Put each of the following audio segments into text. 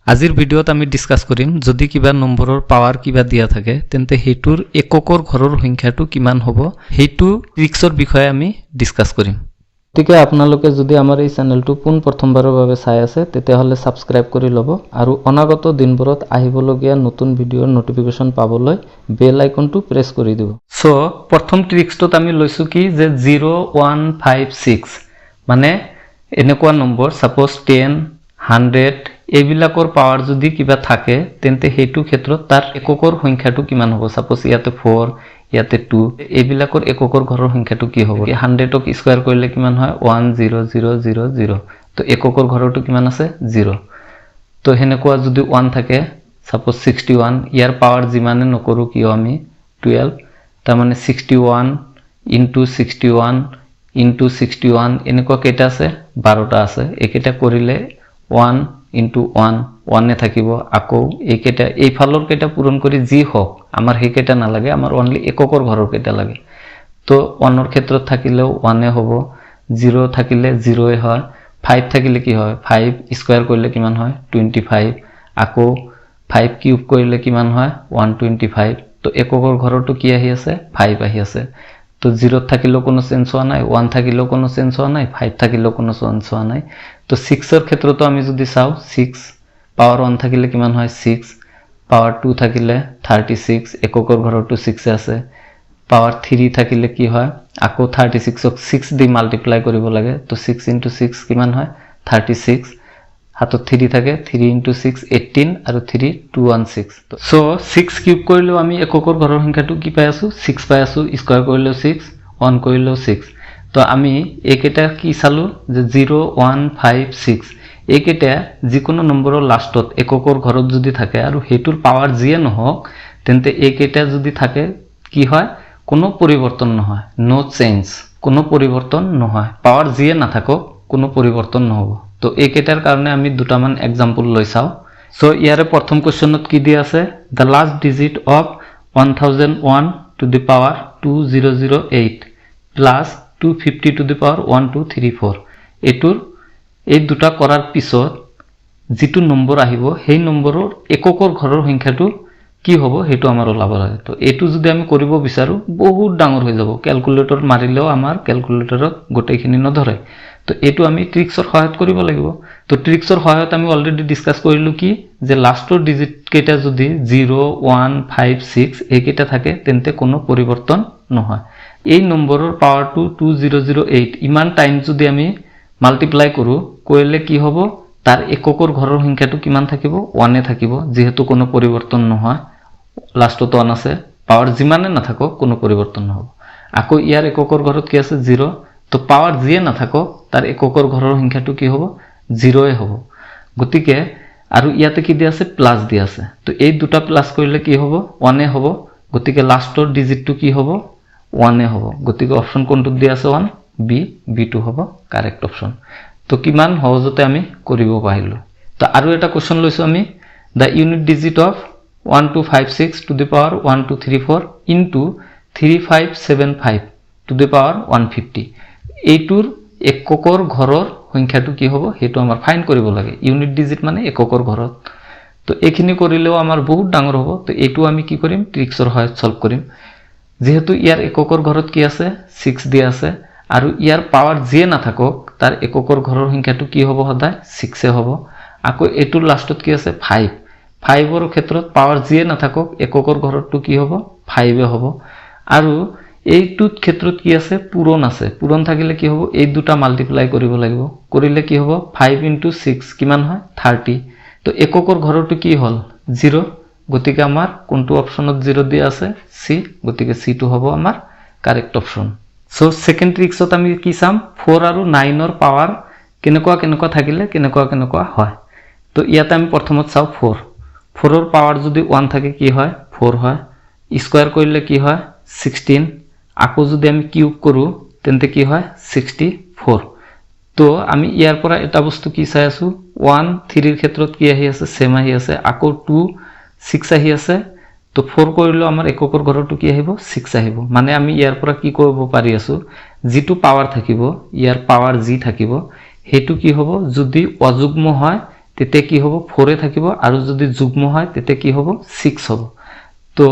আজিৰ ভিডিঅ'ত আমি ডিসকাস কৰিম যদি কিবা নম্বৰৰ পাৱাৰ কিবা দিয়া থাকে তেন্তে হেইটোৰ এককৰ ঘৰৰ সংখ্যাটো কিমান হ'ব হেইটো ট্ৰিক্সৰ বিষয়ে আমি ডিসকাস কৰিম। গতিকে আপোনালোকে যদি আমাৰ এই চেনেলটো পোন প্ৰথমবাৰৰ বাবে চাই আছে তেতিয়াহ'লে সাবস্ক্ৰাইব কৰি ল'ব আৰু অনাগত দিনবোৰত আহিবলগীয়া নতুন ভিডিঅ'ৰ নটিফিকেশন পাবলৈ বেল আইকনটো প্ৰেছ কৰি দিব। সো প্ৰথম ট্ৰিক্সটোত আমি লৈছো কি যে 0156 মানে এনেকুৱা নম্বৰ সাপোজ 10 100 এইবিলাকৰ পাৱাৰ যদি কিবা থাকে তেন্তে হেইটো ক্ষেত্ৰত তাৰ এককৰ সংখ্যাটো কিমান হ'ব সাপোজ ইয়াতে 4 ইয়াতে 2 এইবিলাকৰ এককৰ ঘৰৰ সংখ্যাটো কি হ'ব 100 ক স্কয়াৰ কৰিলে কিমান হয় 10000 তো এককৰ ঘৰটো কিমান আছে 0 তো হেনেকুৱা যদি 1 থাকে সাপোজ 61 ইয়াৰ পাৱাৰ যিমানে নকৰো কিয় আমি 12 তাৰ মানে 61 * 61 * 61 এনেকুৱা কেইটা আছে 12টা আছে একেটা কৰিলে 1 * 1 1 এ থাকিব আকৌ এইকেটা এই ফালৰ কেইটা পূৰণ কৰি যি হোক আমাৰ হেকেটা না লাগে আমাৰ অনলি এককৰ ঘৰৰ কেইটা লাগে তো 1 ৰ ক্ষেত্ৰত থাকিলেও 1 এ হ'ব 0 থাকিলে 0 এ হয় 5 থাকিলে কি হয় 5 স্কয়াৰ কৰিলে কিমান হয় 25 আকৌ 5 কিউব কৰিলে কিমান হয় 125 তো এককৰ ঘৰটো কি আহি আছে 5 আহি আছে তো 0 থাকিলেও কোনো চেঞ্জ হোৱা নাই 1 থাকিলেও কোনো চেঞ্জ হোৱা নাই 5 থাকিলেও কোনো চেঞ্জ হোৱা নাই তো 6 এৰ ক্ষেত্ৰতো আমি যদি চাও 6 পাওয়াৰ 1 থাকিলে কিমান হয় 6 পাওয়াৰ 2 থাকিলে 36 এককৰ ঘৰটো 6 আছে পাওয়ার 3 থাকিলে কি হয় আকৌ 36 ক 6 দি মাল্টিপ্লাই কৰিব লাগে তো 6 * 6 কিমান হয় 36 হাতত 3 থাকে 3 * 6 18 আৰু 3 216 সো 6 কিউব কৰিলেও আমি এককৰ ঘৰৰ সংখ্যাটো কি পাই আছো 6 পাই আছো স্কয়াৰ কৰিলেও 6 1 কৰিলেও 6 তো আমি একেটা কি চালু যে 0156 একেটা যিকোনো নম্বৰৰ লাষ্টত এককৰ ঘৰত যদি থাকে আৰু হেতুৰ পাৱাৰ যিয়ে নহওক তেন্তে একেটা যদি থাকে কি হয় কোনো পরিবর্তন নহয় নো চেঞ্জ কোনো পরিবর্তন নহয় পাওয়ার যিয়ে না থাকক কোনো পরিবর্তন নহব তো একেটার কারণে আমি দুটামান एग्जांपल লৈ চাও সো ইয়াৰে প্ৰথম কোশ্চনত কি দিয়া আছে the last digit of 1001 to the power 2008 plus 250 to the power 1234 এটোৰ এই দুটা কৰাৰ পিছত যেটো নম্বৰ আহিব সেই নম্বৰৰ এককৰ ঘৰৰ সংখ্যাটো কি হ'ব হেতু আমাৰ ওলাব লাগে তো এটো যদি আমি কৰিব বিচাৰো বহুত ডাঙৰ হৈ যাব ক্যালকুলেটৰ মাৰিলেও আমাৰ ক্যালকুলেটৰত গোটেইখিনি নধৰে তো এটো আমি ট্ৰিক্সৰ সহায়ত কৰিব লাগিব তো ট্ৰিক্সৰ সহায়ত আমি অলৰেডি ডিসকাস কৰিলো কি যে লাষ্টৰ ডিজিট কেটা যদি 0156 একেটা থাকে তেন্তে কোনো পৰিবৰ্তন নহয় এই নম্বৰৰ পাৱাৰটো 2008 ইমান টাইম যদি আমি মাল্টিপ্লাই কৰো কৰিলে কি হ'ব তাৰ এককৰ ঘৰৰ সংখ্যাটো কিমান থাকিব 1 এ থাকিব যেহেতু কোনো পৰিবৰ্তন নহয় লাষ্টত 1 আছে পাৱাৰ যিমানে না থাকক কোনো পৰিবৰ্তন নহব আকৌ ইয়াৰ এককৰ ঘৰত কি আছে 0 তো পাৱাৰ যিয়ে না থাকক তাৰ এককৰ ঘৰৰ সংখ্যাটো কি হ'ব 0 এ হ'ব গতিকে আৰু ইয়াতে কি দিয়া আছে প্লাস দিয়া আছে তো এই দুটা প্লাস কৰিলে কি হ'ব 1 এ হ'ব গতিকে লাষ্টৰ ডিজিটটো কি হ'ব 1 এ হ'ব গতিকে অপচন কোনটো দিয়া আছে 1 বি বি2 হ'ব কারেক্ট অপচন তো কিমান সহজতে আমি কৰিব পাৰিলো তো আৰু এটা কোশ্চন লৈছো আমি the unit digit of 1256 to the power 1234 into 3575 to the power 150 এইটোৰ এককৰ ঘৰৰ সংখ্যাটো কি হ'ব হেতু আমাৰ ফাইন্ড কৰিব লাগে ইউনিট ডিজিট মানে এককৰ ঘৰত তো এখিনি কৰিলেও আমাৰ বহুত ডাঙৰ হ'ব তো এটো আমি কি কৰিম ট্ৰিক্সৰ সহায়ত সলভ কৰিম যেহেতু ইয়াৰ এককৰ ঘৰত কি আছে 6 দিয়া আছে আৰু ইয়াৰ পাৱাৰ যিয়ে না থাকক তাৰ এককৰ ঘৰৰ সংখ্যাটো কি হ'ব সদায় 6 এ হ'ব আকৌ এটোৰ লাষ্টত কি আছে 5 5 ৰ ক্ষেত্ৰত পাৱাৰ যিয়ে না থাকক এককৰ ঘৰটো কি হ'ব 5 এ হ'ব আৰু এইটোত ক্ষেত্ৰত কি আছে পূৰণ থাকিলে কি হ'ব এই দুটা মাল্টিপ্লাই কৰিব লাগিব কৰিলে কি হ'ব 5 * 6 কিমান হয় 30 তো এককৰ ঘৰটো কি হ'ল 0 গতিকে আমাৰ কোনটো অপচনত 0 দিয়া আছে সি গতিকে সি টো হ'ব আমাৰ কাৰেক্ট অপচন সো সেকেন্ড ট্ৰিক্সত আমি কি চাম 4 আৰু 9 ৰ পাৱাৰ কেনেকুৱা থাকিলে কেনেকুৱা হয় তো ইয়াতে আমি প্ৰথমত চাও 4 4 ৰ পাৱাৰ যদি 1 থাকে কি হয় 4 হয় স্কয়াৰ কৰিলে কি হয় 16 আকৌ যদি আমি কিউব কৰো তেন্তে কি হয় 64 তো আমি ইয়াৰ পৰা এটা বস্তু কি চাই আছো 1 3 ৰ ক্ষেত্ৰত কি আহি আছে সেম আহি আছে আকৌ 2 6 আহি আছে তো 4 কৰিলে আমাৰ এককৰ ঘৰটো কি আহিব 6 আহিব মানে আমি ইয়াৰ পৰা কি কৰিব পাৰি আছো যেটো পাৱাৰ থাকিব ইয়াৰ পাৱাৰ জি থাকিব হেতু কি হ'ব যদি অযুগ্ম হয় তেতিয়া কি হ'ব 4 থাকিব আৰু যদি যুগ্ম হয় তেতিয়া কি হ'ব 6 হ'ব তো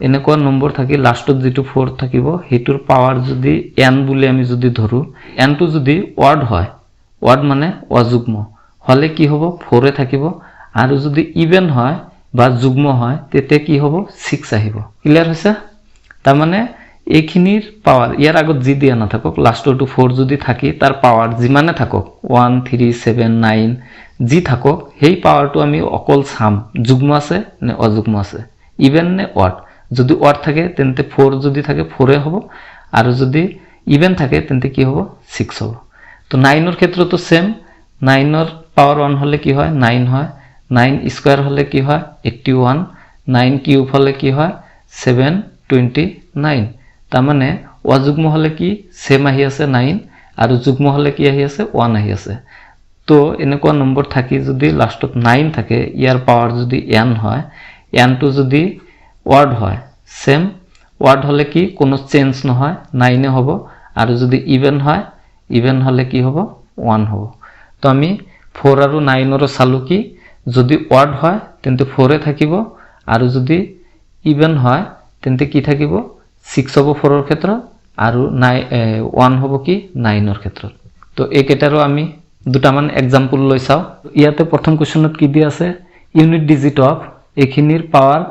এনেকুৱা নম্বৰ থাকি লাষ্টত যেটো 4 থাকিব হেতুৰ পাৱাৰ যদি n বুলি আমি যদি ধৰো n টো যদি ওয়াৰ্ড হয় ওয়াৰ্ড মানে অযুগ্ম হলে কি হ'ব 4 থাকিব আৰু যদি ইভেন হয় বা যুগ্ম হয় তেতিয়া কি হ'ব 6 আহিব ক্লিয়াৰ হৈছে তাৰ মানে এইখিনিৰ পাৱাৰ ইয়াৰ আগত জি দিয়া নাথাকক লাষ্টটো 4 যদি থাকি তাৰ পাৱাৰ যিমানে থাকক 1 3 7 9 জি থাকক সেই পাৱাৰটো আমি অকল চাম যুগ্ম আছে নে অযুগ্ম আছে ইভেন নে ওয়ার্ড যদি ওয়ার্ড থাকে তেন্তে 4 যদি থাকে 4 এ হ'ব আৰু যদি ইভেন থাকে তেন্তে কি হ'ব 6 হ'ব তো 9 এর ক্ষেত্রতো সেম 9 এর পাওয়ার 1 হলে কি হয় 9 হয় 9 স্কয়ার হলে কি হয় 81 9 কিউব হলে কি হয় 729 তার মানে অযুগ্ম হলে কি সেম আহি আছে 9 আৰু যুগ্ম হলে কি আহি আছে 1 আহি আছে তো এনেকুৱা নম্বৰ থাকি যদি লাষ্টত 9 থাকে ইয়াৰ পাৱাৰ যদি n হয় n টো যদি ওয়াৰ্ড হয় সেম ওয়াৰ্ড হলে কি কোনো চেঞ্জ নহয় 9 এ হ'ব আৰু যদি ইভেন হয় ইভেন হলে কি হ'ব 1 হ'ব তো আমি 4 আৰু 9 এৰ চালু কি যদি ওয়াৰ্ড হয় তেন্তে 4 এ থাকিব আৰু যদি ইভেন হয় তেন্তে কি থাকিব 6 হ'ব 4 এর ক্ষেত্র আৰু 1 হ'ব কি 9 এৰ ক্ষেত্ৰ তো এই কেটাৰও আমি দুটামান एग्जांपल লৈ চাও ইয়াতে প্ৰথম কোৱেশ্চনত কি দি আছে ইউনিট ডিজিট অফ এখিনিৰ পাৱাৰ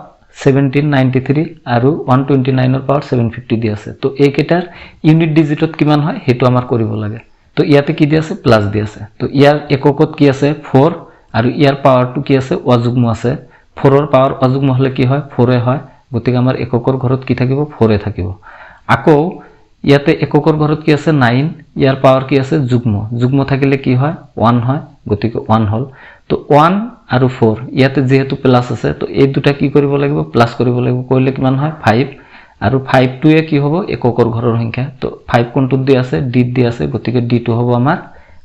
1793 আৰু 129 এৰ পাওয়াৰ 750 দি আছে তো এই কেটাৰ ইউনিট ডিজিটত কিমান হয় হেতু আমাৰ কৰিব লাগে তো ইয়াতে কি দি আছে প্লাস দি আছে তো ইয়াৰ এককত কি আছে 4 আৰু ইয়াৰ পাৱাৰটো কি আছে অযুগ্ম আছে 4 এৰ পাৱাৰ অযুগ্ম হলে কি হয় 4 এ হয় গতিকে আমাৰ এককৰ ঘৰত কি থাকিব 4 এ থাকিব আকৌ ইয়াতে এককৰ ঘৰত কি আছে 9 ইয়াৰ পাৱাৰ কি আছে যুগ্ম যুগ্ম থাকিলে কি হয় 1 হয় গতিকে 1 হল তো 1 আৰু 4 ইয়াতে যেহেতু প্লাস আছে তো এই দুটা কি কৰিব লাগিব প্লাস কৰিব লাগিব কইলে কিমান হয় 5 আৰু 5 টু এ কি হ'ব এককৰ ঘৰৰ সংখ্যা তো 5 কোনটো দি আছে ডি দি আছে গতিকে ডি টু হ'ব আমাৰ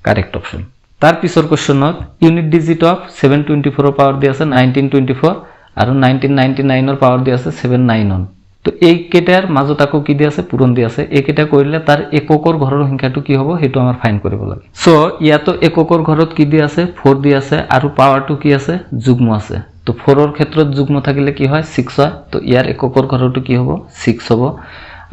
কাৰেক্ট অপশন তাৰ পিছৰ কোৱেশ্চনত ইউনিট ডিজিট অফ 724 এৰ পাৱাৰ দি আছে 1924 আৰু 1999 এৰ পাৱাৰ দি আছে 791 তো এই কেটার মাজত আকো কি দি আছে পূরণ দি আছে এই কেটা কইলে তার এককৰ ঘৰৰ সংখ্যাটো কি হ'ব হেতু আমাৰ ফাইন্ড কৰিব লাগে সো ইয়াতো এককৰ ঘৰত কি দি আছে 4 দি আছে আৰু পাৱাৰটো কি আছে যুগ্ম আছে তো 4 এৰ ক্ষেত্ৰত যুগ্ম থাকিলে কি হয় 6 হয় তো ইয়াৰ এককৰ ঘৰটো কি হ'ব 6 হ'ব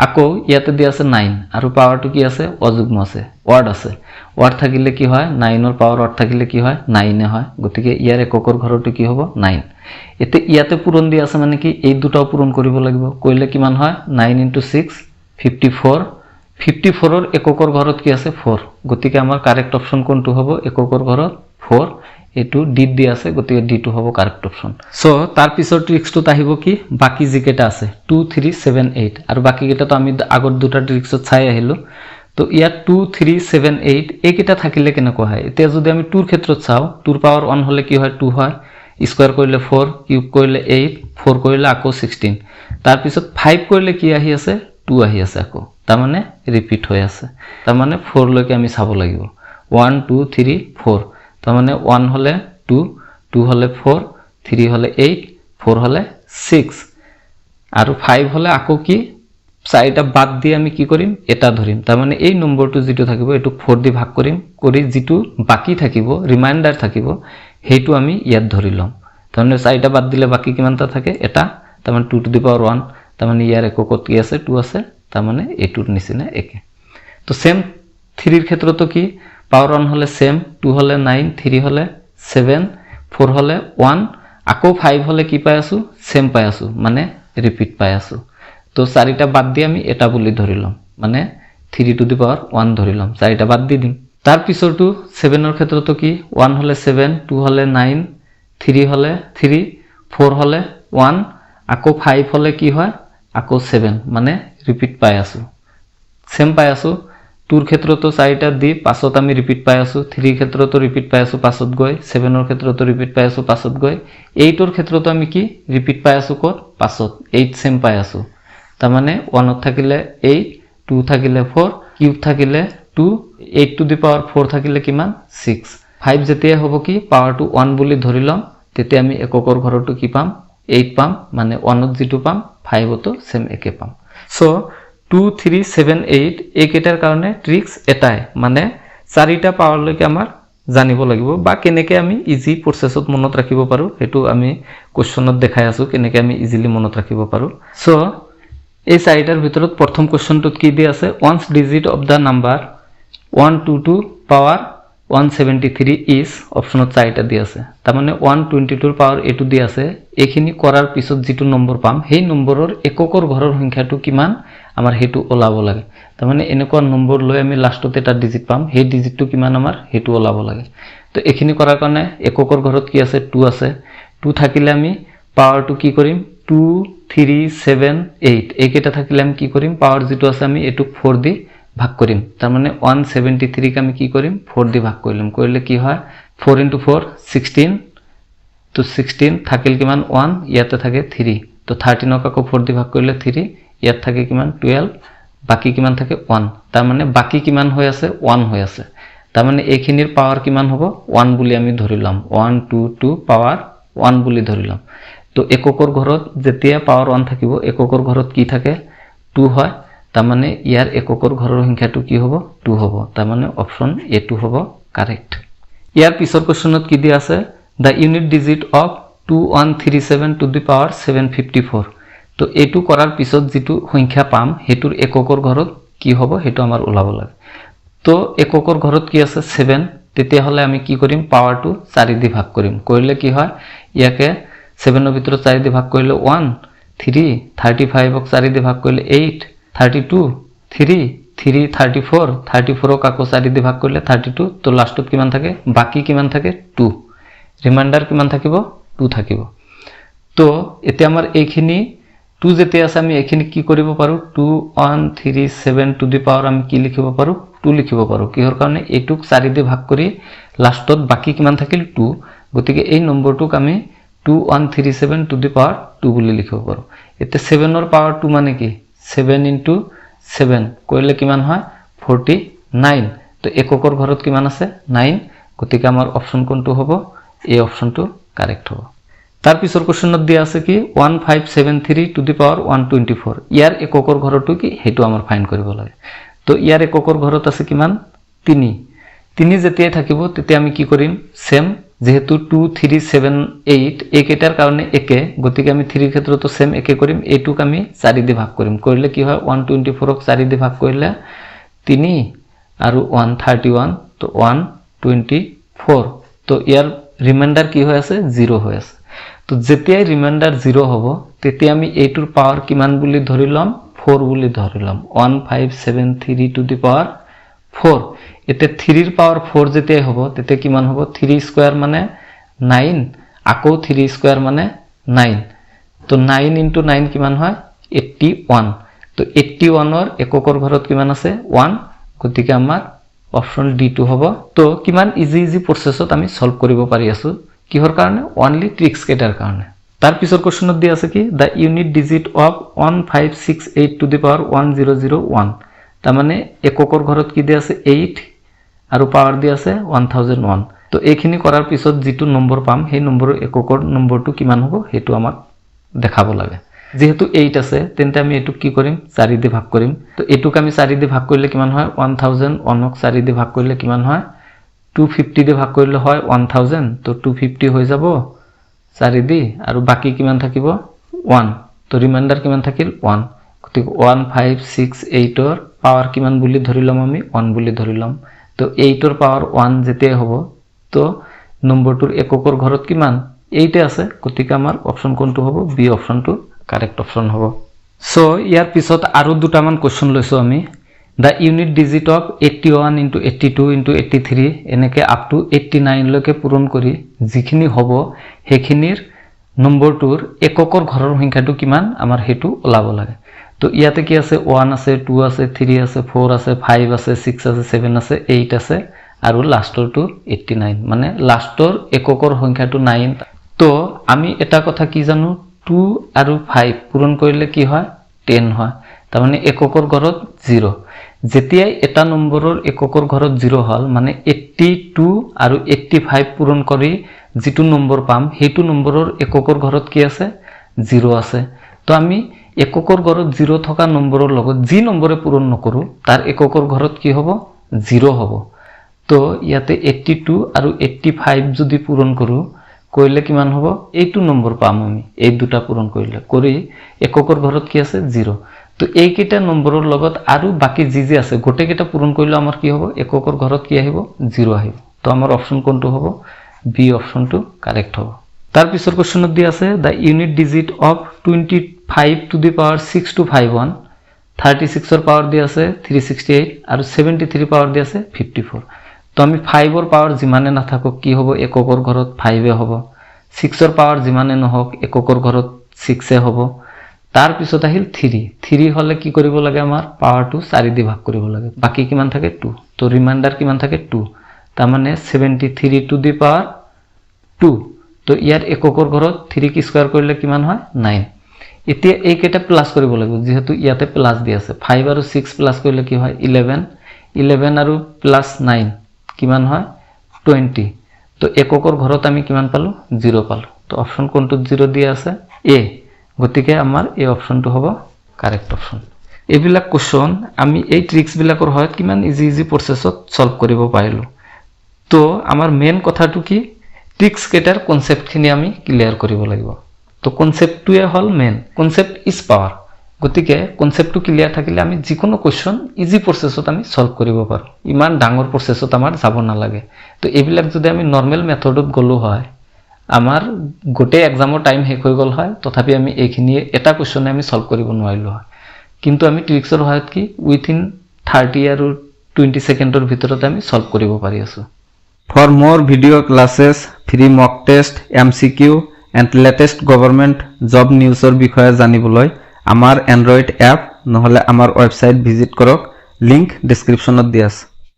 আকৌ ইয়াতে দি আছে 9 আৰু পাৱাৰটো কি আছে অযুগ্ম আছে ওয়ার্ড আছে ওয়ার্ড থাকিলে কি হয় 9 এর পাওয়ার ওয়ার্ড থাকিলে কি হয় 9 এ হয় গতিকে ইয়াৰ এককৰ ঘৰটো কি হ'ব 9 এতে ইয়াতে পূৰণ দি আছে মানে কি এই দুটাও পূৰণ কৰিব লাগিব কইলে কিমান হয় 9 * 6 54 54 এৰ এককৰ ঘৰত কি আছে 4 গতিকে আমাৰ কাৰেক্ট অপশন কোনটো হ'ব এককৰ ঘৰত 4 এটু ডি দি আছে গতিকে ডি টু হ'ব কারেক্ট অপশন সো তার পিছৰ ট্ৰিক্সটো আহিব কি বাকি জিকেটা আছে 2 3 7 8 আৰু বাকি কেটা তো আমি আগৰ দুটা ট্রিক্সত চাই আহিলো তো ইয়াত 2 3 7 8 এই কেটা থাকিলে কেনেকুৱা হয় এতিয়া যদি আমি 2 এৰ ক্ষেত্ৰত চাও 2 এৰ পাৱাৰ 1 হলে কি হয় 2 হয় স্কয়ার কইলে 4 কিউব কইলে 8 4 কইলে আকো 16 তার পিছত 5 কইলে কি আহি আছে 2 আহি আছে আকো তার মানে রিপিট হৈ আছে তার মানে 4 লৈকে আমি চাব লাগিব 1 2 3 4 তার মানে 1 হলে 2 2 হলে 4 3 হলে 8 4 হলে 6 আৰু 5 হলে আকো কি চাৰিটা বাদ দিয়ে আমি কি কৰিম এটা ধৰিম তাৰ মানে এই নম্বৰটো যেটো থাকিব এটো 4 দি ভাগ কৰিম কৰি যেটো বাকি থাকিব ৰিমাইন্ডাৰ থাকিব হেতু আমি ইয়াত ধৰি লম তাৰ মানে চাৰিটা বাদ দিলে বাকি কিমানটা থাকে এটা তাৰ মানে 2 টু দি পাওয়াৰ 1 তাৰ মানে ইয়াৰ এককত কি আছে 2 আছে তাৰ মানে এটুৰ নিচিনা একে তো সেম 3 এর ক্ষেত্রতো কি পাওয়ার 1 হলে সেম 2 হলে 9 3 হলে 7 4 হলে 1 আকো 5 হলে কি পাই আছো সেম পাই আছো মানে রিপিট পাই আছো তো চাৰিটা বাদ দি আমি এটা বুলি ধৰিলাম মানে 3 টু দি পাওয়াৰ 1 ধৰিলাম চাৰিটা বাদ দি দিম তাৰ পিছৰটো 7 এর ক্ষেত্রতো কি 1 হলে 7 2 হলে 9 3 হলে 3 4 হলে 1 আকো 5 হলে কি হয় আকো 7 মানে রিপিট পাই আছো সেম পাই আছো 2 এর ক্ষেত্রতো চাৰিটা দি পাছত আমি রিপিট পাই আছো 3 এর ক্ষেত্রতো রিপিট পাই আছো পাছত গৈ 7 এর ক্ষেত্রতো রিপিট পাই আছো পাছত গৈ 8 এর ক্ষেত্রতো আমি কি রিপিট পাই আছো কত পাছত 8 সেম পাই আছো তার মানে 1 থাকিলে 8 2 থাকিলে 4 কিউব থাকিলে 2 8 টু দি পাওয়ার 4 থাকিলে কিমান 6 5 যেতিয়া হ'ব কি পাওয়ার টু 1 বুলি ধৰিলাম তেতিয়া আমি এককৰ ঘৰটো কি পাম 8 পাম মানে 1 ত যেটো পাম 5 তো সেম একে পাম সো 2 3 7 8 এই কেটাৰ কাৰণে ট্ৰিক্স এটাই মানে চাৰিটা পাৱাৰ লৈকে আমাৰ জানিব লাগিব বা কেনেকৈ আমি ইজি প্ৰচেছত মনত ৰাখিব পাৰোঁ সেইটো আমি কোৱেশ্যনত দেখাই আছোঁ কেনেকৈ আমি ইজিলি মনত ৰাখিব পাৰোঁ সো এই চাৰিটাৰ ভিতৰত প্ৰথম কোৱেশ্যনটোত কি দিয়া আছে once digit of the number 122 power 173 is অপশ্যনত চাৰিটা দিয়া আছে তাৰমানে 122 পাৱাৰ এইটো দিয়া আছে এইখিনি কৰাৰ পিছত যিটো নম্বৰ পাম সেই নম্বৰৰ এককৰ ঘৰৰ সংখ্যাটো কিমান আমাৰ হেতু ওলাব লাগে তাৰমানে এনেকুৱা নম্বৰ লৈ আমি লাষ্টত এটা ডিজিট পাম সেই ডিজিটটো কিমান আমাৰ হেতু ওলাব লাগে তো এইখিনি কৰাৰ কাৰণে এককৰ ঘৰত কি আছে 2 আছে 2 থাকিলে আমি পাৱাৰটো কি কৰিম 2 3 7 8 এইকেইটা থাকিলে আমি কি কৰিম পাৱাৰ যেটো আছে আমি এটুক 4 দি ভাগ কৰিম তাৰমানে 173 ক আমি কি কৰিম 4 দি ভাগ কৰিলাম কৰিলে কি হয় 4 * 4 16 তো 16 থাকিল কিমান 1 ইয়াতে থাকে 3 তো 13 ক আকৌ 4 দি ভাগ কৰিলে 3 ইয়াত থাকে কিমান 12 বাকি কিমান থাকে 1 তাৰ মানে বাকি কিমান হৈ আছে 1 হৈ আছে তাৰ মানে এইখিনিৰ পাৱাৰ কিমান হ'ব 1 বুলি আমি ধৰিলাম 1 2 2 পাৱাৰ 1 বুলি ধৰিলাম তো এককৰ ঘৰত যেতিয়া পাৱাৰ 1 থাকিব এককৰ ঘৰত কি থাকে 2 হয় তাৰ মানে ইয়াৰ এককৰ ঘৰৰ সংখ্যাটো কি হ'ব 2 হ'ব তাৰ মানে অপচন A2 হ'ব কাৰেক্ট ইয়াৰ পিছৰ কোৱেশ্যনত কি দিয়া আছে the unit digit of 2137 to the power 754 তো এটু কৰাৰ পিছত যেটো সংখ্যা পাম হেতুৰ এককৰ ঘৰত কি হ'ব হেতু আমাৰ ওলাব লাগে তো এককৰ ঘৰত কি আছে 7 তেতিয়া হলে আমি কি কৰিম পাৱাৰটো 4 দি ভাগ কৰিম কৰিলে কি হয় ইয়াকে 7 ৰ ভিতৰত 4 দি ভাগ কৰিলে 1 3 35 ক 4 দি ভাগ কৰিলে 8 32 3 3 34 34 ক আকৌ 4 দি ভাগ কৰিলে 32 তো লাষ্টত কিমান থাকে বাকি কিমান থাকে 2 ৰিমাইন্ডাৰ কিমান থাকিব 2 থাকিব তো এতিয়া আমাৰ এইখিনি 2 যেতে আছে আমি এইখিনি কি কৰিব পাৰো 2137 টু দি পাৱাৰ আমি কি লিখিব পাৰো 2 লিখিব পাৰো কিহৰ কাৰণে এটুক 4 দি ভাগ কৰি লাষ্টত বাকি কিমান থাকিল 2 গতিকে এই নম্বৰটোক আমি 2137 টু দি পাৱাৰ 2 বুলি লিখিব পাৰো এতে 7 ৰ পাৱাৰ 2 মানে কি 7 * 7 কৰিলে কিমান হয় 49 তো এককৰ ঘৰত কিমান আছে 9 গতিকে আমাৰ অপচন কোনটো হ'ব এই অপচনটো কাৰেক্ট হ'ব তাৰ পিছৰ কোৱেশ্যনত দিয়া আছে কি 1573 টু দি পাৱাৰ 124 ইয়াৰ এককৰ ঘৰটো কি হেতু আমাৰ ফাইন্ড কৰিব লাগে তো ইয়াৰ এককৰ ঘৰত আছে কিমান 3 3 যেতিয়া থাকিব তেতিয়া আমি কি কৰিম সেম যেহেতু 2 3 7 8 একেটাৰ কাৰণে একে গতিকে আমি 3 ক্ষেত্ৰতো সেম একে কৰিম এটুক আমি 4 দি ভাগ কৰিম কৰিলে কি হয় 124 ক 4 দি ভাগ কৰিলে 3 আৰু 131 তো 124 তো ইয়াৰ ৰিমাইন্ডাৰ কি হৈ আছে 0 হৈ আছে তো যেতিয়াই ৰিমাইন্ডাৰ 0 হ'ব তেতিয়া আমি এইটোৰ পাৱাৰ কিমান বুলি ধৰিলাম 4 বুলি ধৰিলাম 1573 টু দি পাৱাৰ 4 এতে 3 ৰ পাৱাৰ 4 যেতিয়াই হ'ব তেতিয়া কিমান হ'ব 3 স্কয়াৰ মানে 9 আকৌ 3 স্কয়াৰ মানে 9 তো 9 * 9 কিমান হয় 81 তো 81 ৰ এককৰ ঘৰত কিমান আছে 1 গতিকে আমাৰ অপচন D2 হ'ব তো কিমান ইজি প্ৰচেছত আমি সলভ কৰিব পাৰি আছো কিহৰ কাৰণে অনলি ট্ৰিক্স কেটাৰ কাৰণে তাৰ পিছৰ কোৱেশ্যনত দিয়া আছে কি the unit digit of 1568 to the power 1001 তাৰ মানে এককৰ ঘৰত কি দিয়া আছে 8 আৰু পাৱাৰ দিয়া আছে 1001 তো এইখিনি কৰাৰ পিছত যেটো নম্বৰ পাম সেই নম্বৰৰ এককৰ নম্বৰটো কিমান হ'ব হেতু আমাক দেখাব লাগে যেহেতু 8 আছে তেন্তে আমি এটুক কি কৰিম 4 দি ভাগ কৰিম তো এটুক আমি 4 দি ভাগ কৰিলে কিমান হয় 1001 ক 4 দি ভাগ কৰিলে কিমান হয় 250 দি ভাগ কৰিলে হয় 1000 তো 250 হৈ যাব 4 দি আৰু বাকি কিমান থাকিব 1 তো ৰিমাইন্ডাৰ কিমান থাকিল 1 গতিকে 1568 ৰ পাৱাৰ কিমান বুলি ধৰিলাম আমি 1 বুলি ধৰিলাম তো 8 ৰ পাৱাৰ 1 যেতিয়া হ'ব তো নম্বৰটোৰ এককৰ ঘৰত কিমান 8 আছে গতিকে আমাৰ অপচন কোনটো হ'ব বি অপচনটো কাৰেক্ট অপচন হ'ব সো ইয়াৰ পিছত আৰু দুটামান কোৱেশ্যন লৈছো আমি the unit digit of 81 into 82 into 83 এনেকে আপ টু 89 লৈকে পূৰণ কৰি যিখিনি হ'ব হেখিনিৰ নম্বৰটোৰ এককৰ ঘৰৰ সংখ্যাটো কিমান আমাৰ হেতু ওলাব লাগে তো ইয়াতে কি আছে 1 আছে 2 আছে 3 আছে 4 আছে 5 আছে 6 আছে 7 আছে 8 আছে আৰু লাষ্টৰটো 89 মানে লাষ্টৰ এককৰ সংখ্যাটো 9 তো আমি এটা কথা কি জানো 2 আৰু 5 পূৰণ কৰিলে কি হয় 10 হয় তাৰ মানে এককৰ ঘৰত 0 যেতিয়াই এটা নম্বৰৰ এককৰ ঘৰত 0 হল মানে 82 আৰু 85 পূৰণ কৰি যেটো নম্বৰ পাম হেতু নম্বৰৰ এককৰ ঘৰত কি আছে 0 আছে তো আমি এককৰ ঘৰত 0 থকা নম্বৰৰ লগত যি নম্বৰে পূৰণ নকৰো তাৰ এককৰ ঘৰত কি হ'ব 0 হ'ব তো ইয়াতে 82 আৰু 85 যদি পূৰণ কৰোঁ কৰিলে কিমান হ'ব? এইটো নম্বৰ পাম আমি এই দুটা পূৰণ কৰিলে। কৰি এককৰ ঘৰত কি আছে? 0। তো এইকেইটা নম্বৰৰ লগত আৰু বাকি যি আছে গোটেইকেইটা পূৰণ কৰিলে আমাৰ কি হ'ব? এককৰ ঘৰত কি আহিব? 0 আহিব। তো আমাৰ অপশ্যন কোনটো হ'ব? বি অপশ্যনটো কাৰেক্ট হ'ব। তাৰ পিছৰ কোৱেশ্চনত দি আছে the unit digit of 25 to the power 6251, 36ৰ পাৱাৰ দি আছে 368 আৰু 73 পাৱাৰ দি আছে 54। তো আমি 5ৰ পাৱাৰ যিমানে নাথাকক কি হ'ব? এককৰ ঘৰত 5 হ'ব। 6ৰ পাৱাৰ যিমানে নহওক এককৰ ঘৰত 6 হ'ব। তাৰ পিছত আহিল 3 হলে কি কৰিব লাগে? আমাৰ পাৱাৰটো 4 দি ভাগ কৰিব লাগে। বাকি কিমান থাকে? 2। তো ৰিমাইণ্ডাৰ কিমান থাকে? 2। তাৰ মানে 73 টু দি পাৱাৰ 2। তো ইয়াৰ এককৰ ঘৰত 3 কি স্কয়াৰ কৰিলে কিমান হয়? 9। এতিয়া এইকেইটা প্লাস কৰিব লাগিব যেহেতু ইয়াতে প্লাস দি আছে। 5 আৰু 6 প্লাস কৰিলে কি হয়? 11 আৰু প্লাস 9 কিমান হয়? 20। তো এককৰ ঘৰত আমি কিমান পালো? 0 পালো। তো অপশ্যন কোনটোত 0 দিয়া আছে? এ। গতিকে আমাৰ এই অপশ্যনটো হ'ব কাৰেক্ট অপশ্যন। এইবিলাক কোৱেশ্চন আমি এই ট্ৰিক্স বিলাকৰ সহায়ত কিমান ইজি প্ৰসেছত সলভ কৰিব পাৰিলো। তো আমাৰ মেইন কথাটো কি? ট্ৰিক্স কেইটাৰ কনসেপ্টখিনি আমি ক্লিয়াৰ কৰিব লাগিব। তো কনসেপ্টটোৱে হ'ল মেইন। Concept is power. গতিকে কনসেপ্টটো ক্লিয়াৰ থাকিলে আমি যিকোনো কোৱেশ্চন ইজি প্ৰসেছত আমি সলভ কৰিব পাৰো। ইমান ডাঙৰ প্ৰসেছত আমাৰ যাব নালাগে। তো এইবিলাক যদি আমি নৰ্মেল মেথডত গলো হয় আমাৰ গোটেই এক্সামৰ টাইম শেষ হৈ গল হয়, তথাপি আমি এইখিনি এটা কোৱেশ্চনে আমি সলভ কৰিব নোৱাৰিলো হয়। কিন্তু আমি ট্ৰিক্সৰ সহায়ত কি উইথিন 30 আৰু 20 সেকেন্ডৰ ভিতৰত আমি সলভ কৰিব পাৰি আছো। For more video classes, free mock test, MCQ and latest government job newsৰ বিষয়ে জানিবলৈ আমাৰ Android app নহলে আমাৰ website visit কৰক। লিংক ডেসক্ৰিপচনত দিয়া আছে।